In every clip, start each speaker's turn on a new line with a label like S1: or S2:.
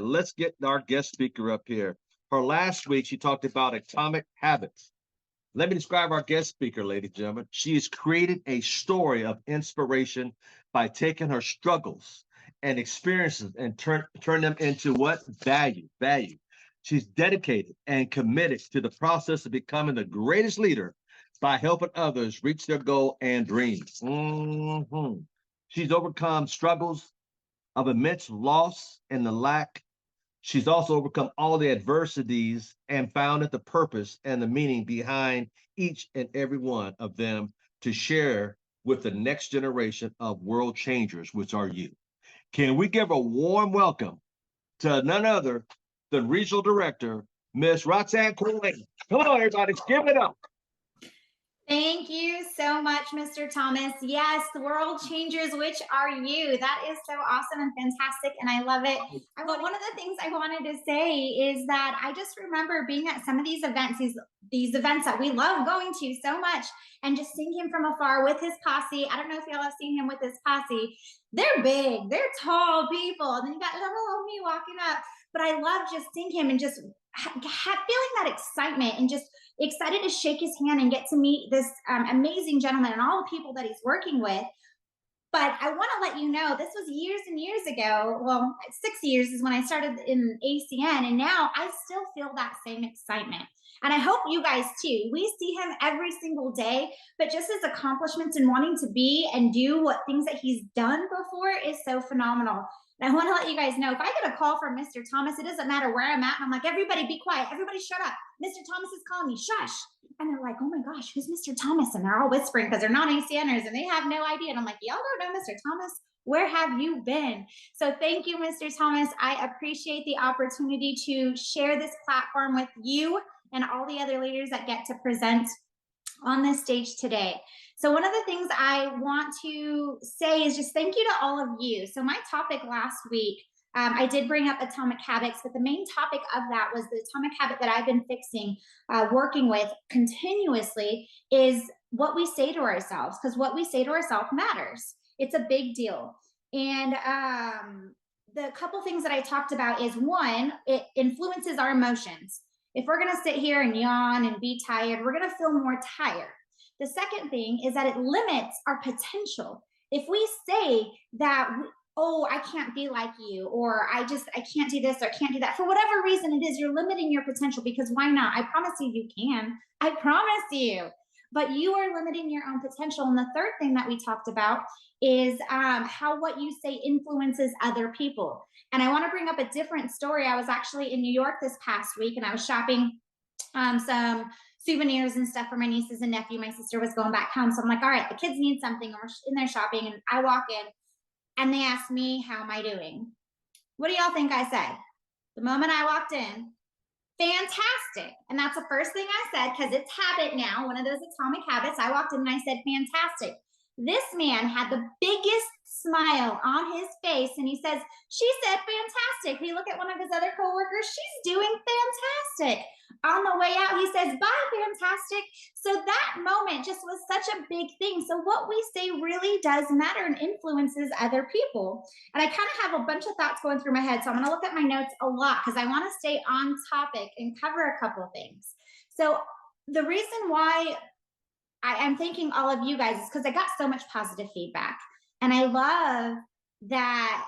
S1: Let's get our guest speaker up here. Her last week, she talked about atomic habits. Let me describe our guest speaker, ladies and gentlemen. She has created a story of inspiration by taking her struggles and experiences and turn them into what? Value. She's dedicated and committed to the process of becoming the greatest leader by helping others reach their goal and dreams. She's overcome struggles of immense loss and the lack. She's also overcome all the adversities and found that the purpose and the meaning behind each and every one of them to share with the next generation of world changers, which are you. Can we give a warm welcome to none other than Regional Director, Miss Roxann Corralejo? Come on, everybody, give it up.
S2: Thank you so much, Mr. Thomas. Yes, the world changers, which are you? That is so awesome and fantastic, and I love it. But one of the things I wanted to say is that I just remember being at some of these events, these events that we love going to so much, and just seeing him from afar with his posse. I don't know if y'all have seen him with his posse. They're big, they're tall people, and then you got little me walking up. But I love just seeing him and just feeling that excitement and just excited to shake his hand and get to meet this amazing gentleman and all the people that he's working with. But I want to let you know, this was years and years ago. Well, 6 years is when I started in ACN, and now I still feel that same excitement. And I hope you guys too. We see him every single day, but just his accomplishments and wanting to be and do what things that he's done before is so phenomenal. And I want to let you guys know, if I get a call from Mr. Thomas, it doesn't matter where I'm at. And I'm like, everybody be quiet. Everybody shut up. Mr. Thomas is calling me. Shush. And they're like, oh my gosh, who's Mr. Thomas? And they're all whispering because they're non-ACNers and they have no idea. And I'm like, y'all don't know Mr. Thomas? Where have you been? So thank you, Mr. Thomas. I appreciate the opportunity to share this platform with you and all the other leaders that get to present on this stage today. So one of the things I want to say is just thank you to all of you. So my topic last week, I did bring up atomic habits, but the main topic of that was the atomic habit that I've been fixing, working with continuously, is what we say to ourselves, because what we say to ourselves matters. It's a big deal. And the couple things that I talked about is, one, it influences our emotions. If we're going to sit here and yawn and be tired, we're going to feel more tired. The second thing is that it limits our potential. If we say that, oh, I can't be like you, or I can't do this or I can't do that, for whatever reason it is, you're limiting your potential, because why not? I promise you can. I promise you. But you are limiting your own potential. And the third thing that we talked about is how what you say influences other people. And I want to bring up a different story. I was actually in New York this past week, and I was shopping some souvenirs and stuff for my nieces and nephew. My sister was going back home. So I'm like, all right, the kids need something. And we're in there shopping, and I walk in and they asked me, how am I doing? What do y'all think I said? The moment I walked in, fantastic. And that's the first thing I said, because it's habit now, one of those atomic habits. I walked in and I said, fantastic. This man had the biggest smile on his face, and he says, she said fantastic. We look at one of his other coworkers, she's doing fantastic. On the way out, he says, bye, fantastic. So that moment just was such a big thing. So what we say really does matter and influences other people. And I kind of have a bunch of thoughts going through my head, so I'm going to look at my notes a lot because I want to stay on topic and cover a couple of things. So the reason why I'm thanking all of you guys is because I got so much positive feedback. And I love that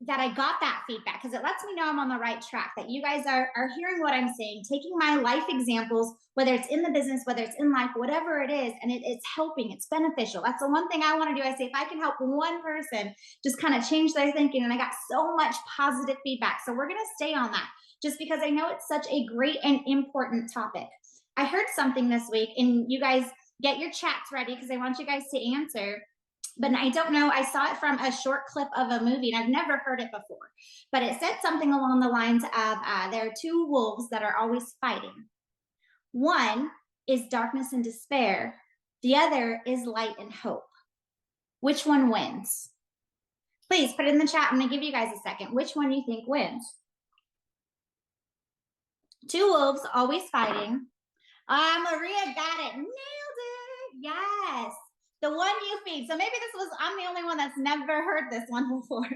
S2: I got that feedback, because it lets me know I'm on the right track, that you guys are hearing what I'm saying, taking my life examples, whether it's in the business, whether it's in life, whatever it is, and it's helping, it's beneficial. That's the one thing I want to do. I say, if I can help one person just kind of change their thinking, and I got so much positive feedback. So we're going to stay on that, just because I know it's such a great and important topic. I heard something this week, and you guys get your chats ready because I want you guys to answer. But I don't know, I saw it from a short clip of a movie, and I've never heard it before. But it said something along the lines of, there are two wolves that are always fighting. One is darkness and despair. The other is light and hope. Which one wins? Please put it in the chat. I'm going to give you guys a second. Which one you think wins? Two wolves always fighting. Maria got it. Nailed it. Yes. The one you feed. So maybe I'm the only one that's never heard this one before.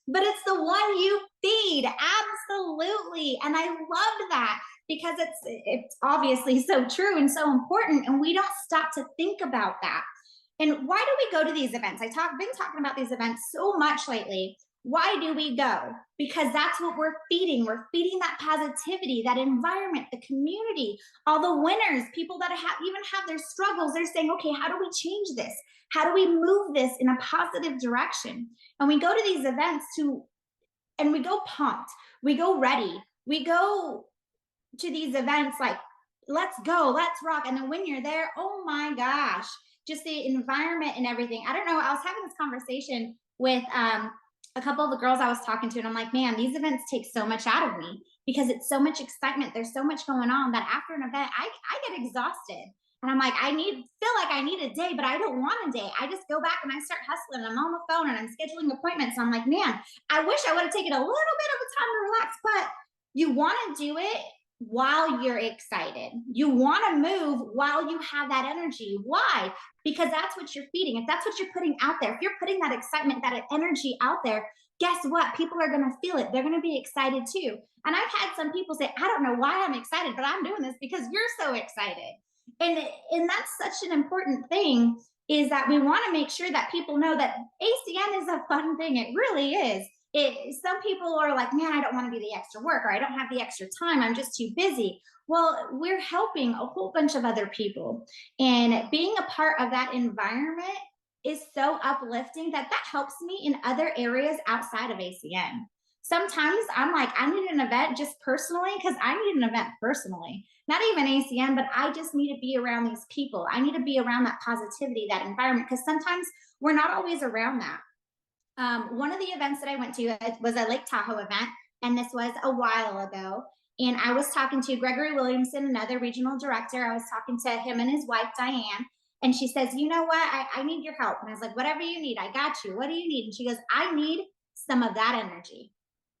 S2: but it's the one you feed. Absolutely. And I loved that because it's obviously so true and so important. And we don't stop to think about that. And why do we go to these events? Been talking about these events so much lately. Why do we go? Because that's what we're feeding. We're feeding that positivity, that environment, the community, all the winners, people that even have their struggles. They're saying, okay, how do we change this? How do we move this in a positive direction? And we go to these events and we go pumped, we go ready, we go to these events like, let's go, let's rock. And then when you're there, oh my gosh, just the environment and everything. I don't know. I was having this conversation with a couple of the girls I was talking to, and I'm like, man, these events take so much out of me because it's so much excitement. There's so much going on that after an event, I get exhausted. And I'm like, feel like I need a day, but I don't want a day. I just go back and I start hustling. I'm on the phone and I'm scheduling appointments. And I'm like, man, I wish I would have taken a little bit of a time to relax, but you want to do it while you're excited. You want to move while you have that energy. Why? Because that's what you're feeding. If that's what you're putting out there, if you're putting that excitement, that energy out there, guess what? People are going to feel it. They're going to be excited too. And I've had some people say, I don't know why I'm excited, but I'm doing this because you're so excited. And that's such an important thing, is that we want to make sure that people know that ACN is a fun thing. It really is. Some people are like, man, I don't want to do the extra work, or I don't have the extra time, I'm just too busy. Well, we're helping a whole bunch of other people, and being a part of that environment is so uplifting that helps me in other areas outside of ACN. Sometimes I'm like, I need an event just personally, because I need an event personally, not even ACN, but I just need to be around these people. I need to be around that positivity, that environment, because sometimes we're not always around that. One of the events that I went to was a Lake Tahoe event, and this was a while ago. And I was talking to Gregory Williamson, another regional director. I was talking to him and his wife, Diane. And she says, you know what? I need your help. And I was like, whatever you need, I got you. What do you need? And she goes, I need some of that energy.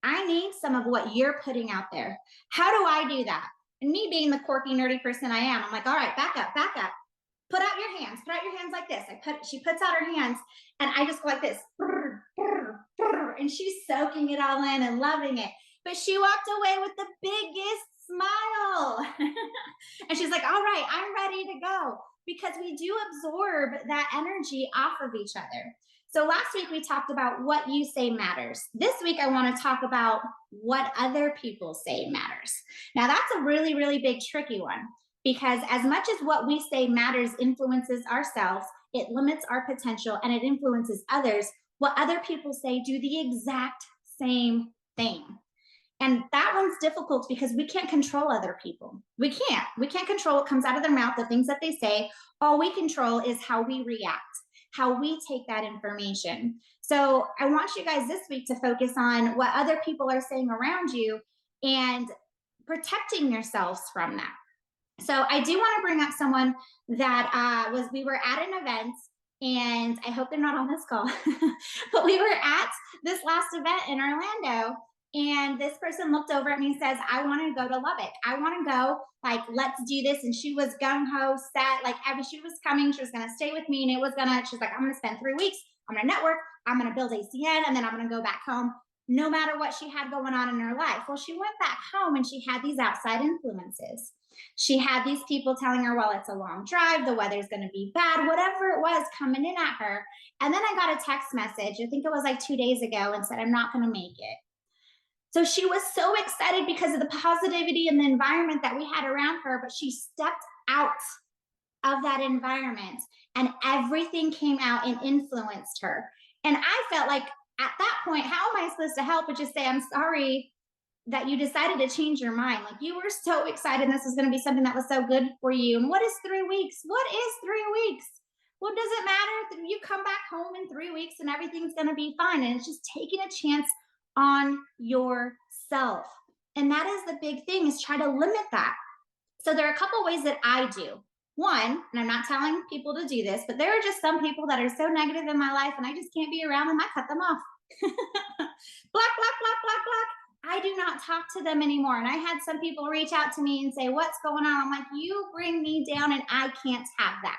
S2: I need some of what you're putting out there. How do I do that? And me being the quirky, nerdy person I am, I'm like, all right, back up, back up. Put out your hands. Put out your hands like this. She puts out her hands, and I just go like this. And she's soaking it all in and loving it. But she walked away with the biggest smile. And she's like, all right, I'm ready to go. Because we do absorb that energy off of each other. So last week we talked about what you say matters. This week I want to talk about what other people say matters. Now that's a really, really big, tricky one, because as much as what we say matters influences ourselves, it limits our potential and it influences others. What other people say do the exact same thing. And that one's difficult because we can't control other people. We can't control what comes out of their mouth, the things that they say. All we control is how we react, how we take that information. So I want you guys this week to focus on what other people are saying around you and protecting yourselves from that. So I do want to bring up someone that we were at an event, and I hope they're not on this call, but we were at this last event in Orlando, and this person looked over at me and says, I want to go to Lubbock. I want to go, like, let's do this. And she was gung-ho, set, like, she was coming, she was going to stay with me, and she's like, I'm going to spend 3 weeks, I'm going to network, I'm going to build ACN, and then I'm going to go back home, no matter what she had going on in her life. Well, she went back home and she had these outside influences. She had these people telling her, well, it's a long drive, the weather's going to be bad, whatever it was coming in at her. And then I got a text message, I think it was like 2 days ago, and said, I'm not going to make it. So she was so excited because of the positivity and the environment that we had around her, but she stepped out of that environment and everything came out and influenced her. And I felt like at that point, how am I supposed to help but just say, I'm sorry that you decided to change your mind. Like, you were so excited this was going to be something that was so good for you. And what is 3 weeks? What is 3 weeks? Well, does it matter if you come back home in 3 weeks and everything's going to be fine? And it's just taking a chance on yourself. And that is the big thing, is try to limit that. So there are a couple ways that I do. One, and I'm not telling people to do this, but there are just some people that are so negative in my life and I just can't be around them. I cut them off. Block, block, block, block, block. I do not talk to them anymore. And I had some people reach out to me and say, what's going on? I'm like, you bring me down and I can't have that.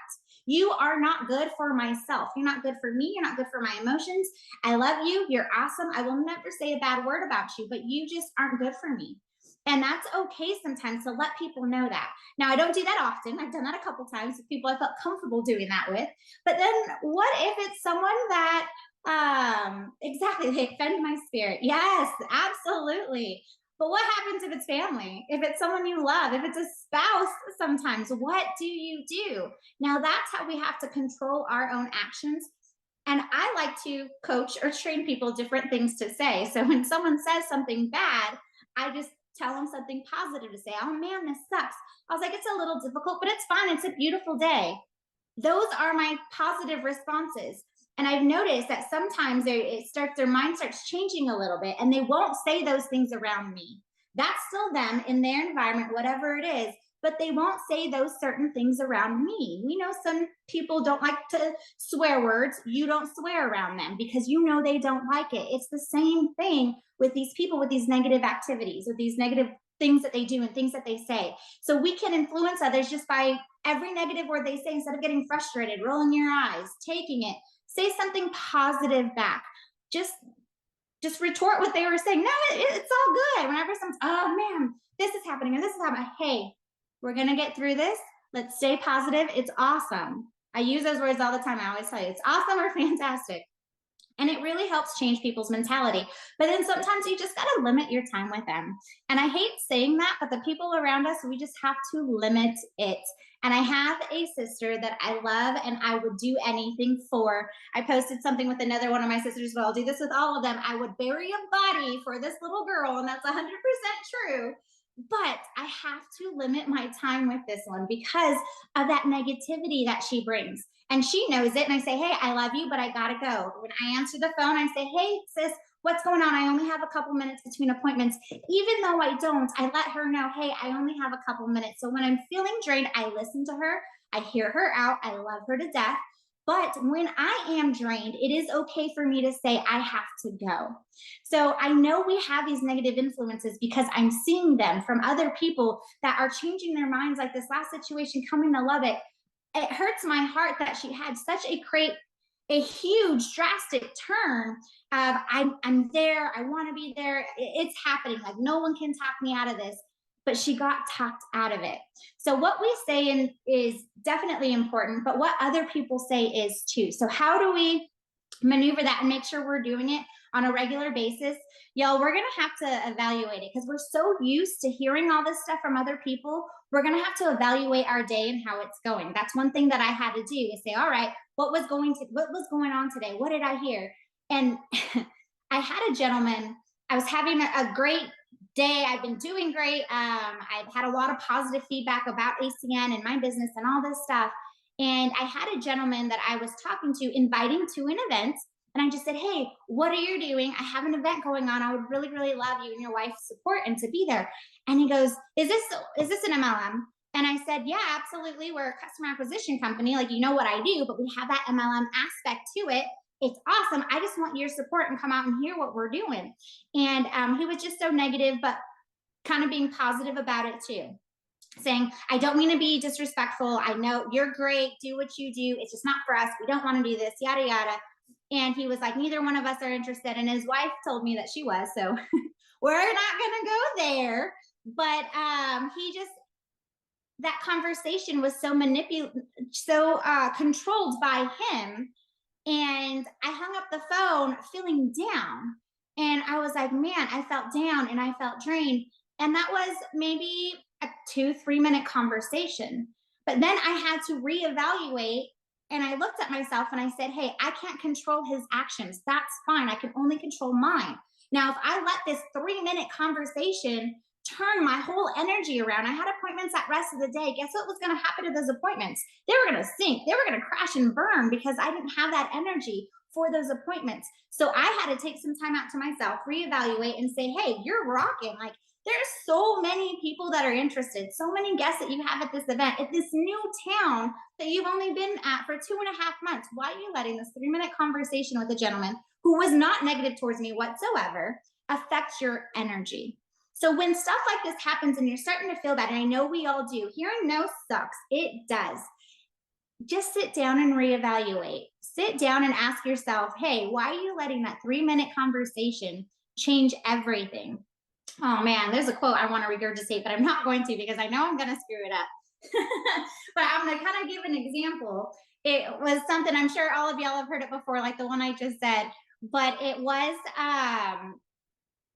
S2: You are not good for myself. You're not good for me. You're not good for my emotions. I love you. You're awesome. I will never say a bad word about you, but you just aren't good for me. And that's okay sometimes to let people know that. Now, I don't do that often. I've done that a couple times with people I felt comfortable doing that with. But then what if it's someone that exactly, they offend my spirit? Yes, absolutely. But what happens if it's family? If it's someone you love, if it's a spouse, sometimes, what do you do? Now, that's how we have to control our own actions. And I like to coach or train people different things to say. So when someone says something bad, I just tell them something positive to say. Oh man, this sucks. I was like, it's a little difficult, but it's fine. It's a beautiful day. Those are my positive responses. And I've noticed that sometimes their mind starts changing a little bit, and they won't say those things around me. That's still them in their environment, whatever it is, but they won't say those certain things around me. We know some people don't like to swear words. You don't swear around them because you know they don't like it. It's the same thing with these people with these negative activities, with these negative things that they do and things that they say. So we can influence others just by every negative word they say. Instead of getting frustrated, rolling your eyes, taking it, say something positive back. Just retort what they were saying. No, it's all good. Whenever someone's, oh man, this is happening or this is happening. Hey, we're gonna get through this. Let's stay positive. It's awesome. I use those words all the time. I always tell you, it's awesome or fantastic. And it really helps change people's mentality. But then sometimes you just got to limit your time with them. And I hate saying that, but the people around us, we just have to limit it. And I have a sister that I love and I would do anything for. I posted something with another one of my sisters, but I'll do this with all of them. I would bury a body for this little girl, and that's 100% true. But I have to limit my time with this one because of that negativity that she brings. And she knows it. And I say, hey, I love you, but I got to go. When I answer the phone, I say, hey, sis, what's going on? I only have a couple minutes between appointments. Even though I don't, I let her know, hey, I only have a couple minutes. So when I'm feeling drained, I listen to her. I hear her out. I love her to death. But when I am drained, it is okay for me to say, I have to go. So I know we have these negative influences because I'm seeing them from other people that are changing their minds, like this last situation coming to Lubbock. It hurts my heart that she had such a huge drastic turn of I'm there, I want to be there, it's happening, like no one can talk me out of this, but she got talked out of it. So what we say is definitely important, but what other people say is too. So how do we maneuver that and make sure we're doing it on a regular basis? Y'all, we're going to have to evaluate it because we're so used to hearing all this stuff from other people. We're going to have to evaluate our day and how it's going. That's one thing that I had to do, is say, all right, what was going on today? What did I hear? And I had a gentleman, I was having a great day. I've been doing great. I've had a lot of positive feedback about ACN and my business and all this stuff. And I had a gentleman that I was talking to, inviting to an event. And I just said, hey, what are you doing? I have an event going on. I would really, really love you and your wife's support and to be there. And he goes, is this an MLM? And I said, yeah, absolutely. We're a customer acquisition company. Like, you know what I do, but we have that MLM aspect to it. It's awesome. I just want your support and come out and hear what we're doing. And he was just so negative, but kind of being positive about it too, saying, I don't mean to be disrespectful. I know you're great. Do what you do. It's just not for us. We don't want to do this, yada, yada. And he was like, neither one of us are interested. And his wife told me that she was. So we're not going to go there. But that conversation was so controlled by him. And I hung up the phone feeling down. And I was like, man, I felt down and I felt drained. And that was maybe a 2-3 minute conversation. But then I had to reevaluate, and I looked at myself and I said, hey, I can't control his actions. That's fine. I can only control mine. Now, if I let this 3-minute conversation turn my whole energy around, I had appointments that rest of the day. Guess what was going to happen to those appointments? They were going to sink. They were going to crash and burn because I didn't have that energy for those appointments. So I had to take some time out to myself, reevaluate, and say, hey, you're rocking. Like, there's so many people that are interested, so many guests that you have at this event, at this new town that you've only been at for 2.5 months. Why are you letting this 3-minute conversation with a gentleman who was not negative towards me whatsoever affect your energy? So when stuff like this happens and you're starting to feel bad, and I know we all do, hearing no sucks, it does. just sit down and reevaluate. Sit down and ask yourself, hey, why are you letting that 3 minute conversation change everything? Oh man, there's a quote I want to regurgitate, but I'm not going to because I know I'm going to screw it up. But I'm going to kind of give an example. It was something I'm sure all of y'all have heard it before, like the one I just said, but it was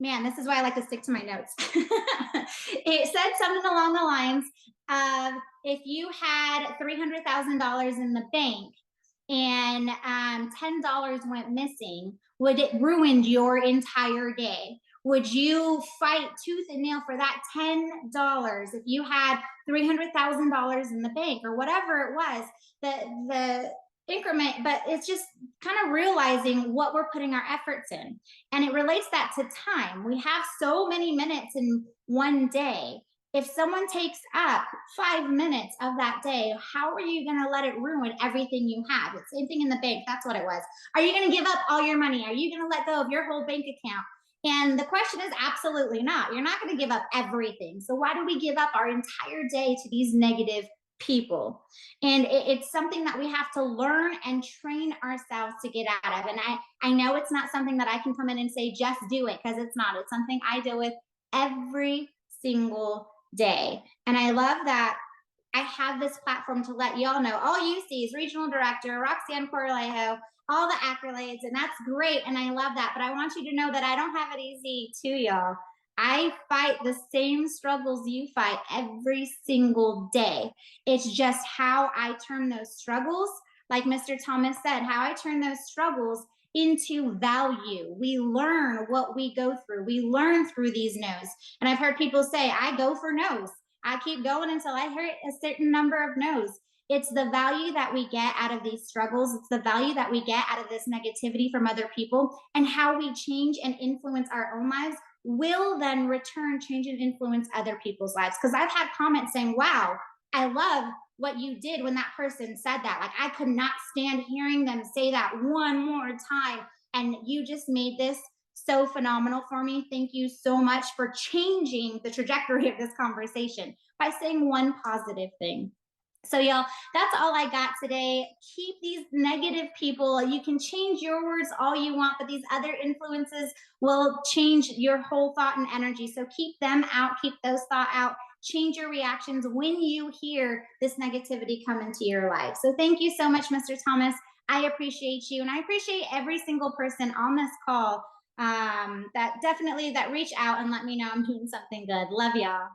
S2: man, this is why I like to stick to my notes. It said something along the lines of if you had $300,000 in the bank and $10 went missing, would it ruin your entire day? Would you fight tooth and nail for that $10 if you had $300,000 in the bank or whatever it was? The increment, but it's just kind of realizing what we're putting our efforts in. And it relates that to time. We have so many minutes in one day. If someone takes up 5 minutes of that day, how are you going to let it ruin everything you have? It's the same thing in the bank. That's what it was. Are you going to give up all your money? Are you going to let go of your whole bank account? And the question is absolutely not. You're not going to give up everything. So why do we give up our entire day to these negative people? And it's something that we have to learn and train ourselves to get out of. And I know it's not something that I can come in and say, just do it, because it's not. It's something I deal with every single day. And I love that I have this platform to let y'all know. All you see is regional director, Roxann Corralejo, all the accolades, and that's great. And I love that. But I want you to know that I don't have it easy too, y'all. I fight the same struggles you fight every single day. It's just how I turn those struggles, like Mr. Thomas said, how I turn those struggles into value. We learn what we go through. We learn through these no's. And I've heard people say, I go for no's. I keep going until I hit a certain number of no's. It's the value that we get out of these struggles. It's the value that we get out of this negativity from other people, and how we change and influence our own lives will then return, change, and influence other people's lives. Because I've had comments saying, wow, I love what you did when that person said that. Like, I could not stand hearing them say that one more time. And you just made this so phenomenal for me. Thank you so much for changing the trajectory of this conversation by saying one positive thing. So, y'all, that's all I got today. Keep these negative people. You can change your words all you want, but these other influences will change your whole thought and energy. So keep them out, keep those thoughts out. Change your reactions when you hear this negativity come into your life. So thank you so much, Mr. Thomas. I appreciate you, and I appreciate every single person on this call that definitely that reach out and let me know I'm doing something good. Love y'all.